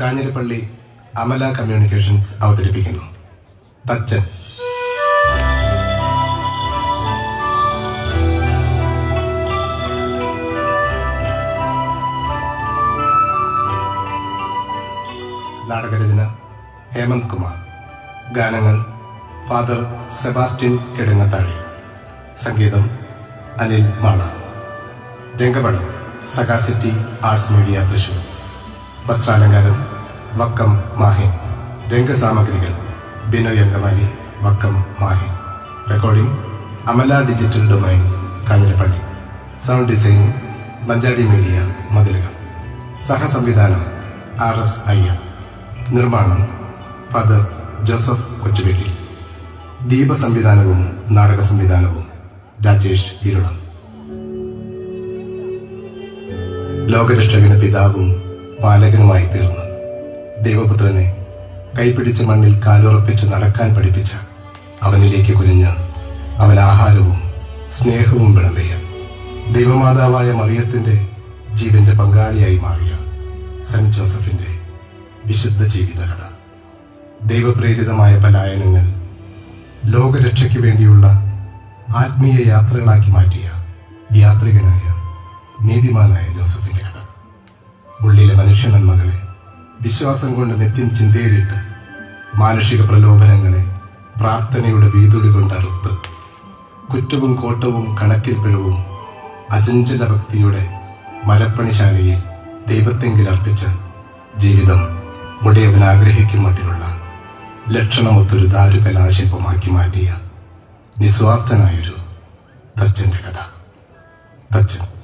Kanjirappally Amala communications അവതരിപ്പിക്കുന്നു തച്ചൻ. നാടകരചന ഹേമന്ത് കുമാർ. ഗാനങ്ങൾ father Sebastian Kidangathazhi. സംഗീതം അനിൽ മാള. രംഗപടം സഗാസിറ്റി ആർട്സ് മീഡിയ തൃശൂർ. വസ്ത്രാലങ്കാരം വക്കം മാഹിൻ. രംഗസാമഗ്രികൾ Binoy Angamaly, Vakkam Mahin. Recording Amala Digital Domain, Kanjirappally. Sound designing Manjadi Media, മതിലുകൾ. സഹസംവിധാനം RS അയ്യർ. നിർമ്മാണം ഫാദർ ജോസഫ് കൊച്ചുവെട്ടി. ദീപ സംവിധാനവും നാടക സംവിധാനവും രാജേഷ് ഇരുളം. ലോകരക്ഷകന് പിതാവും പാലകനുമായി തീർന്ന് ദൈവപുത്രനെ കൈപിടിച്ച് മണ്ണിൽ കാലുറപ്പിച്ച് നടക്കാൻ പഠിപ്പിച്ച അവനിലേക്ക് കുനിഞ്ഞ് അവൻ ആഹാരവും സ്നേഹവും വിളമ്പിയ ദൈവമാതാവായ മറിയത്തിന്റെ ജീവന്റെ പങ്കാളിയായി മാറിയ സെന്റ് ജോസഫിന്റെ വിശുദ്ധ ജീവിതകഥ. ദൈവപ്രേരിതമായ പലായനങ്ങൾ ലോകരക്ഷയ്ക്ക് വേണ്ടിയുള്ള ആത്മീയ യാത്രകളാക്കി മാറ്റിയ യാത്രികനായ നീതിമാനായ ജോസഫിന്റെ കഥ. ഉള്ളിലെ മനുഷ്യ നന്മകളെ വിശ്വാസം കൊണ്ട് നിത്യം ചിന്തയിലിട്ട് മാനുഷിക പ്രലോഭനങ്ങളെ പ്രാർത്ഥനയുടെ വീതുളി കൊണ്ട് അറുത്ത് കുറ്റവും കോട്ടവും കണക്കിൽ പിഴവും അചഞ്ചല ഭക്തിയുടെ മരപ്പണിശാലയിൽ ദൈവത്തെങ്കിൽ അർപ്പിച്ച ജീവിതം ഉടയവൻ ആഗ്രഹിക്കും മട്ടിലുള്ള ലക്ഷണമൊത്തൊരു ദാരുകലാശില്പമാക്കി മാറ്റിയ നിസ്വാർത്ഥനായൊരു തച്ചന്റെ കഥ. തച്ചൻ.